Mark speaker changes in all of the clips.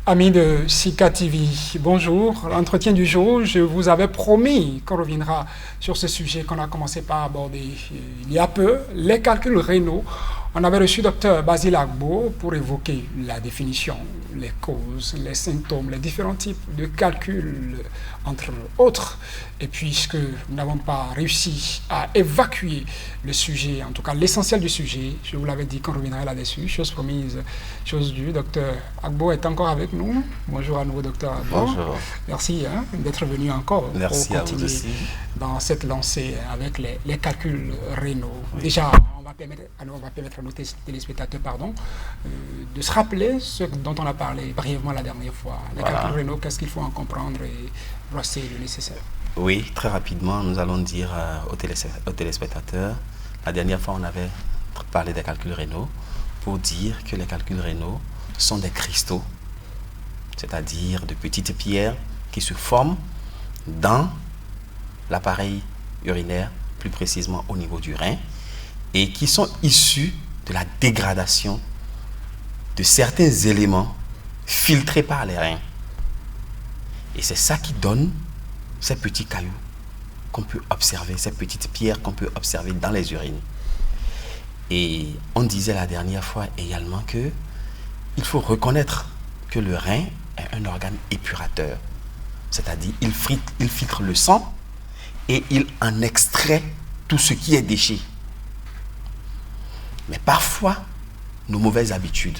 Speaker 1: Amis de Sika TV, bonjour. L'entretien du jour, je vous avais promis qu'on reviendra sur ce sujet qu'on a commencé par aborder il y a peu, les calculs rénaux. On avait reçu Dr Basile Agbo pour évoquer la définition, les causes, les symptômes, les différents types de calculs, entre autres. Et puisque nous n'avons pas réussi à évacuer le sujet, en tout cas l'essentiel du sujet, je vous l'avais dit qu'on reviendrait là-dessus, chose promise, chose due. Dr Agbo est encore avec nous. Bonjour à nouveau, Dr Agbo.
Speaker 2: Bonjour.
Speaker 1: Merci d'être venu encore.
Speaker 2: Merci
Speaker 1: pour
Speaker 2: à vous aussi.
Speaker 1: Dans cette lancée avec les calculs rénaux. Oui. Déjà, on va permettre à nos téléspectateurs de se rappeler ce dont on a parlé brièvement la dernière fois. Les calculs rénaux, qu'est-ce qu'il faut en comprendre et voici le nécessaire.
Speaker 2: Oui, très rapidement, nous allons dire aux téléspectateurs, la dernière fois on avait parlé des calculs rénaux pour dire que les calculs rénaux sont des cristaux, c'est-à-dire de petites pierres qui se forment dans l'appareil urinaire, plus précisément au niveau du rein, et qui sont issus de la dégradation de certains éléments filtrés par les reins. Et c'est ça qui donne ces petits cailloux qu'on peut observer, ces petites pierres qu'on peut observer dans les urines. Et on disait la dernière fois également que il faut reconnaître que le rein est un organe épurateur. C'est-à-dire il filtre le sang et il en extrait tout ce qui est déchet. Mais parfois, nos mauvaises habitudes,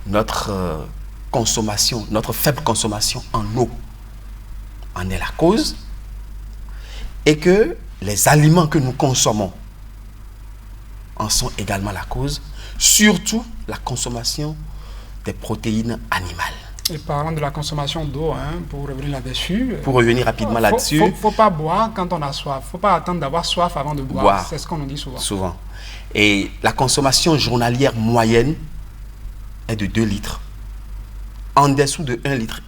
Speaker 2: notre consommation, notre faible consommation en eau en est la cause, et que les aliments que nous consommons en sont également la cause, surtout la consommation des protéines animales.
Speaker 1: Et parlant de la consommation d'eau, pour revenir là-dessus.
Speaker 2: Pour revenir rapidement là-dessus.
Speaker 1: Il ne faut pas boire quand on a soif. Il ne faut pas attendre d'avoir soif avant de boire. C'est ce qu'on nous dit souvent.
Speaker 2: Souvent. Et la consommation journalière moyenne est de 2 litres. En dessous de 1,5 litre,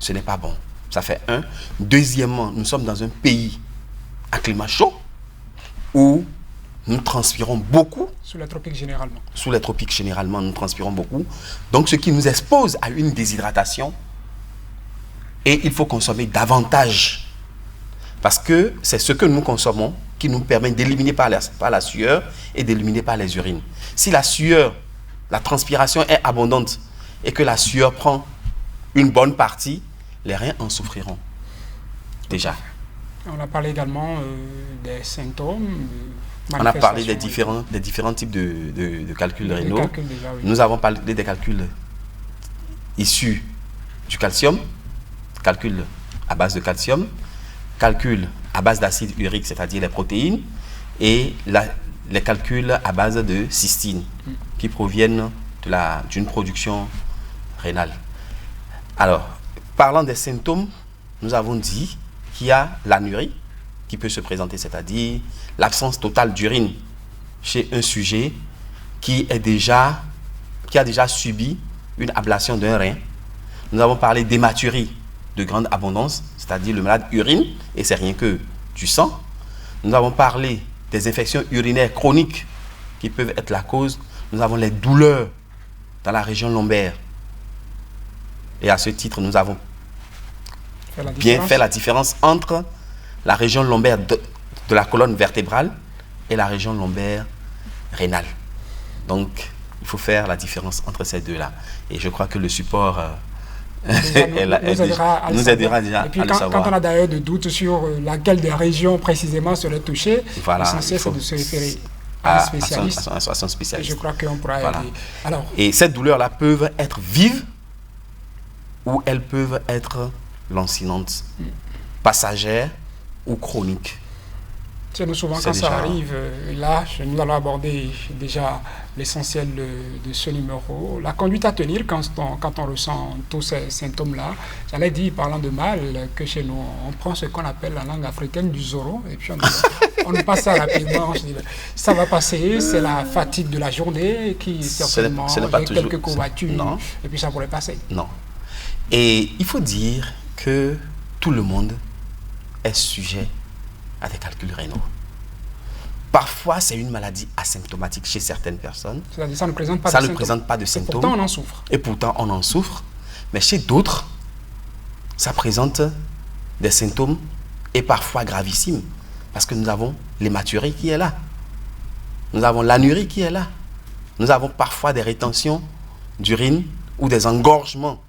Speaker 2: ce n'est pas bon. Ça fait 1. Deuxièmement, nous sommes dans un pays à climat chaud où nous transpirons beaucoup.
Speaker 1: Sous les tropiques généralement.
Speaker 2: Sous les tropiques généralement, nous transpirons beaucoup. Donc, ce qui nous expose à une déshydratation. Et il faut consommer davantage. Parce que c'est ce que nous consommons qui nous permet d'éliminer par la sueur et d'éliminer par les urines. Si la sueur, la transpiration est abondante et que la sueur prend une bonne partie, les reins en souffriront. Déjà.
Speaker 1: On a parlé également des symptômes.
Speaker 2: On a parlé des différents types de calculs rénaux.
Speaker 1: Déjà, oui.
Speaker 2: Nous avons parlé des calculs issus du calcium, calculs à base de calcium, calculs à base d'acide urique, c'est-à-dire les protéines, et les calculs à base de cystine, qui proviennent d'une production rénale. Alors, parlant des symptômes, nous avons dit qu'il y a l'anurie qui peut se présenter, c'est-à-dire l'absence totale d'urine chez un sujet qui a déjà subi une ablation d'un rein. Nous avons parlé d'hématurie de grande abondance, c'est-à-dire le malade urine et c'est rien que du sang. Nous avons parlé des infections urinaires chroniques qui peuvent être la cause. Nous avons les douleurs dans la région lombaire. Et à ce titre, nous avons bien fait la différence entre la région lombaire de la colonne vertébrale et la région lombaire rénale. Donc, il faut faire la différence entre ces deux-là. Et je crois que le support nous aidera déjà
Speaker 1: et puis
Speaker 2: à le savoir.
Speaker 1: Quand on a d'ailleurs des doutes sur laquelle des régions précisément serait touchée,
Speaker 2: voilà,
Speaker 1: l'essentiel c'est de se référer à un spécialiste.
Speaker 2: À son spécialiste.
Speaker 1: Et je crois qu'on pourra aider. Alors,
Speaker 2: et ces douleurs-là peuvent être vives ou elles peuvent être lancinantes, passagères ou chroniques.
Speaker 1: Nous, souvent, quand ça arrive, là, nous allons aborder déjà l'essentiel de ce numéro. La conduite à tenir quand on ressent tous ces symptômes-là. J'allais dire, parlant de mal, que chez nous, on prend ce qu'on appelle la langue africaine du Zoro, et puis on passe ça rapidement. On se dit, ça va passer, c'est la fatigue de la journée qui, certainement, quelques courbatures, et puis ça pourrait passer.
Speaker 2: Non. Et il faut dire que tout le monde est sujet à des calculs rénaux. Parfois, c'est une maladie asymptomatique chez certaines personnes.
Speaker 1: C'est-à-dire ça ne présente pas de
Speaker 2: Ça ne
Speaker 1: symptômes.
Speaker 2: présente pas de
Speaker 1: Et
Speaker 2: symptômes.
Speaker 1: pourtant, on en souffre.
Speaker 2: Et pourtant, on en souffre. Mais chez d'autres, ça présente des symptômes et parfois gravissimes. Parce que nous avons l'hématurie qui est là. Nous avons l'anurie qui est là. Nous avons parfois des rétentions d'urine ou des engorgements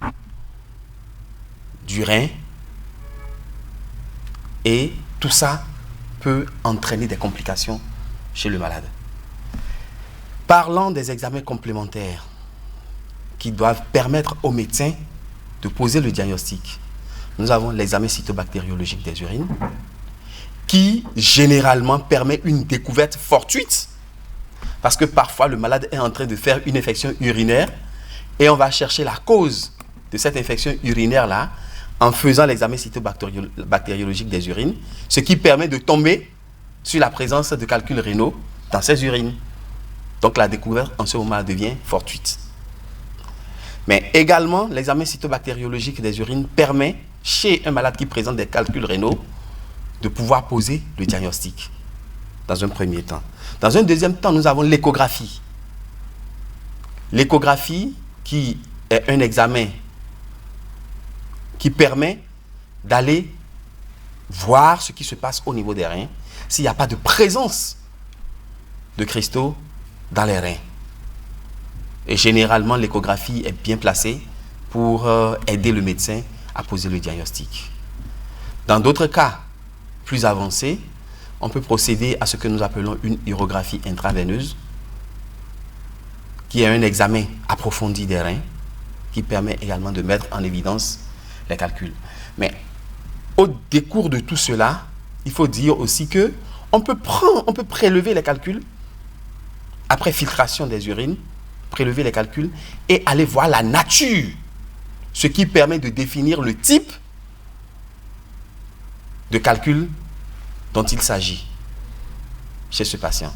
Speaker 2: du rein. Et tout ça peut entraîner des complications chez le malade. Parlant des examens complémentaires qui doivent permettre aux médecins de poser le diagnostic, nous avons l'examen cytobactériologique des urines qui généralement permet une découverte fortuite parce que parfois le malade est en train de faire une infection urinaire et on va chercher la cause de cette infection urinaire-là en faisant l'examen cytobactériologique des urines, ce qui permet de tomber sur la présence de calculs rénaux dans ces urines. Donc la découverte en ce moment devient fortuite. Mais également, l'examen cytobactériologique des urines permet, chez un malade qui présente des calculs rénaux, de pouvoir poser le diagnostic dans un premier temps. Dans un deuxième temps, nous avons l'échographie. L'échographie qui est un examen qui permet d'aller voir ce qui se passe au niveau des reins, s'il n'y a pas de présence de cristaux dans les reins. Et généralement, l'échographie est bien placée pour aider le médecin à poser le diagnostic. Dans d'autres cas plus avancés, on peut procéder à ce que nous appelons une urographie intraveineuse, qui est un examen approfondi des reins, qui permet également de mettre en évidence les calculs. Mais au décours de tout cela, il faut dire aussi que on peut prélever les calculs après filtration des urines, prélever les calculs et aller voir la nature, ce qui permet de définir le type de calcul dont il s'agit chez ce patient.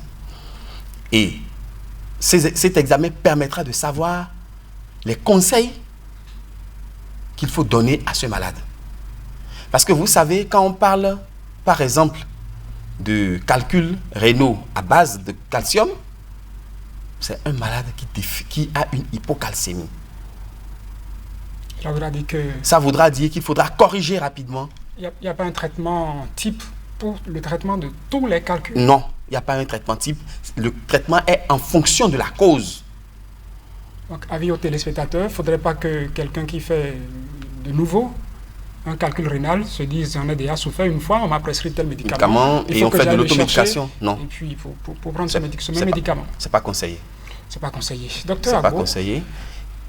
Speaker 2: Et cet examen permettra de savoir les conseils qu'il faut donner à ce malade. Parce que vous savez, quand on parle, par exemple, de calculs rénaux à base de calcium, c'est un malade qui a une hypocalcémie. Ça voudra dire qu'il faudra corriger rapidement.
Speaker 1: Il n'y a pas un traitement type pour le traitement de tous les calculs?
Speaker 2: Non, il n'y a pas un traitement type. Le traitement est en fonction de la cause.
Speaker 1: Donc, avis aux téléspectateurs, il ne faudrait pas que quelqu'un qui fait de nouveau un calcul rénal se dise j'en ai déjà souffert une fois, on m'a prescrit tel médicament.
Speaker 2: Et on fait de l'automédication. Non.
Speaker 1: Et puis, pour prendre ce médicament.
Speaker 2: Ce n'est pas conseillé.
Speaker 1: C'est pas conseillé. Docteur
Speaker 2: c'est pas conseillé.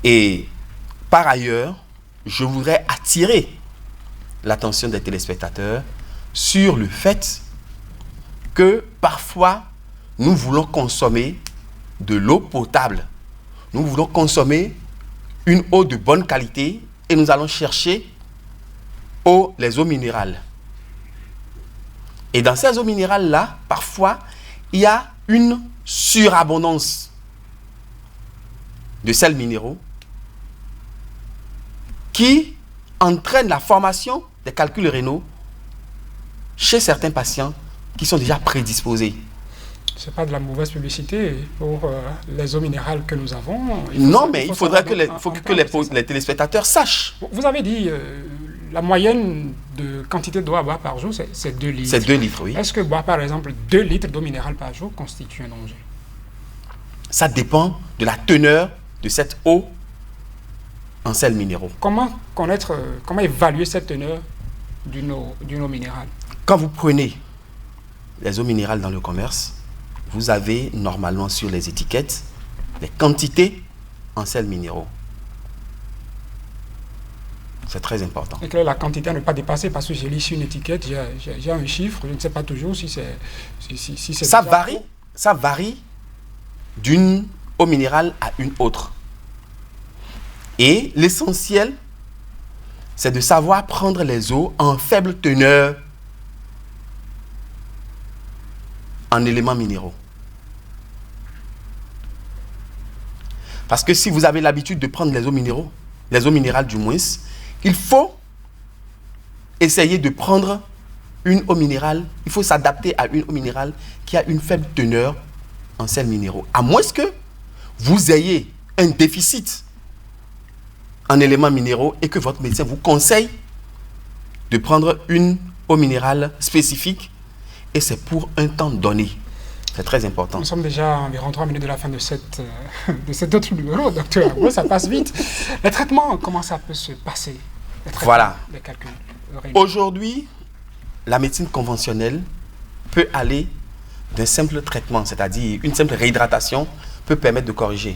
Speaker 2: Et par ailleurs, je voudrais attirer l'attention des téléspectateurs sur le fait que parfois, nous voulons consommer de l'eau potable. Nous voulons consommer une eau de bonne qualité et nous allons chercher les eaux minérales. Et dans ces eaux minérales-là, parfois, il y a une surabondance de sels minéraux qui entraîne la formation des calculs rénaux chez certains patients qui sont déjà prédisposés.
Speaker 1: Ce n'est pas de la mauvaise publicité pour les eaux minérales que nous avons.
Speaker 2: Non, mais il faudrait que les téléspectateurs sachent.
Speaker 1: Vous avez dit la moyenne de quantité d'eau à boire par jour, c'est 2 litres.
Speaker 2: C'est 2 litres, oui.
Speaker 1: Est-ce que boire, par exemple, 2 litres d'eau minérale par jour constitue un danger?
Speaker 2: Ça dépend de la teneur de cette eau en sels minéraux.
Speaker 1: Comment évaluer cette teneur d'une eau minérale?
Speaker 2: Quand vous prenez les eaux minérales dans le commerce, vous avez normalement sur les étiquettes les quantités en sels minéraux. C'est très important.
Speaker 1: Et que la quantité à ne pas dépasser, parce que j'ai lu sur une étiquette, j'ai un chiffre, je ne sais pas toujours si c'est...
Speaker 2: Ça varie d'une eau minérale à une autre. Et l'essentiel, c'est de savoir prendre les eaux en faible teneur en éléments minéraux. Parce que si vous avez l'habitude de prendre les eaux minérales du moins, il faut essayer de prendre une eau minérale, il faut s'adapter à une eau minérale qui a une faible teneur en sels minéraux. À moins que vous ayez un déficit en éléments minéraux et que votre médecin vous conseille de prendre une eau minérale spécifique, et c'est pour un temps donné. C'est très important.
Speaker 1: Nous sommes déjà à environ 3 minutes de la fin de cet autre numéro, docteur. Oui, ça passe vite. Les traitements, comment ça peut se passer?
Speaker 2: Voilà.
Speaker 1: Les calculs.
Speaker 2: Aujourd'hui, la médecine conventionnelle peut aller d'un simple traitement, c'est-à-dire une simple réhydratation, peut permettre de corriger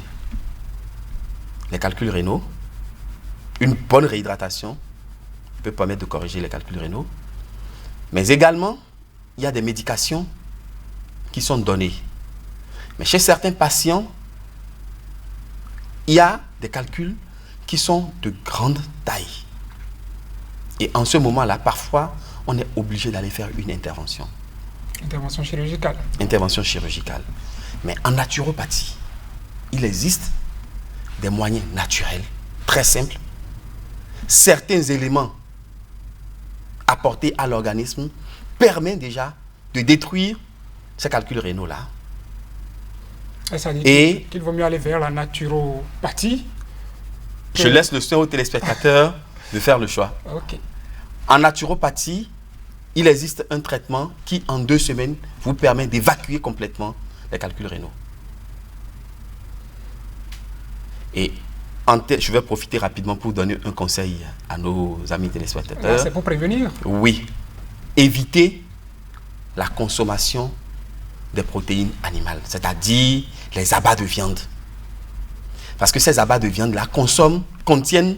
Speaker 2: les calculs rénaux. Une bonne réhydratation peut permettre de corriger les calculs rénaux. Mais également, il y a des médications qui sont données. Mais chez certains patients, il y a des calculs qui sont de grande taille. Et en ce moment-là, parfois, on est obligé d'aller faire une intervention.
Speaker 1: Intervention chirurgicale.
Speaker 2: Intervention chirurgicale. Mais en naturopathie, il existe des moyens naturels, très simples. Certains éléments apportés à l'organisme permettent déjà de détruire ces calculs rénaux-là.
Speaker 1: Et ça dit qu'il vaut mieux aller vers la naturopathie.
Speaker 2: Je laisse le soin aux téléspectateurs de faire le choix.
Speaker 1: Ok.
Speaker 2: En naturopathie, il existe un traitement qui, en 2 semaines, vous permet d'évacuer complètement les calculs rénaux. Et je vais profiter rapidement pour donner un conseil à nos amis téléspectateurs.
Speaker 1: C'est pour prévenir.
Speaker 2: Oui. Évitez la consommation des protéines animales, c'est-à-dire les abats de viande. Parce que ces abats de viande-là contiennent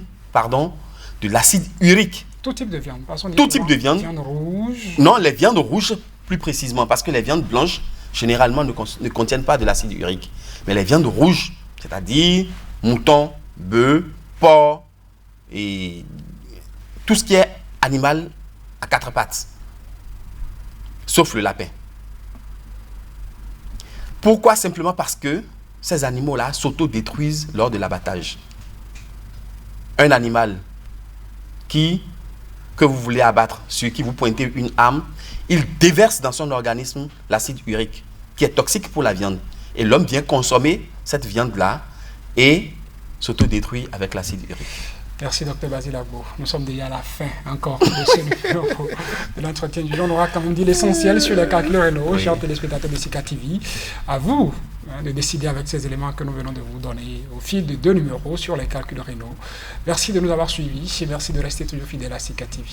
Speaker 2: de l'acide urique.
Speaker 1: Tout type de viande.
Speaker 2: Tout type de viande.
Speaker 1: Viande rouge.
Speaker 2: Non, les viandes rouges plus précisément, parce que les viandes blanches, généralement, ne contiennent pas de l'acide urique. Mais les viandes rouges, c'est-à-dire mouton, bœuf, porc, et tout ce qui est animal à 4 pattes, sauf le lapin. Pourquoi? Simplement parce que ces animaux-là s'auto-détruisent lors de l'abattage. Un animal que vous voulez abattre, sur qui vous pointez une arme, il déverse dans son organisme l'acide urique, qui est toxique pour la viande. Et l'homme vient consommer cette viande-là et s'auto-détruit avec l'acide urique.
Speaker 1: Merci, Dr Basile Agbo. Nous sommes déjà à la fin encore de ce numéro de l'entretien du jour. On aura quand même dit l'essentiel sur les calculs rénaux, chers téléspectateurs de Sika TV. À vous de décider avec ces éléments que nous venons de vous donner au fil de 2 numéros sur les calculs rénaux. Merci de nous avoir suivis et merci de rester toujours fidèles à Sika TV.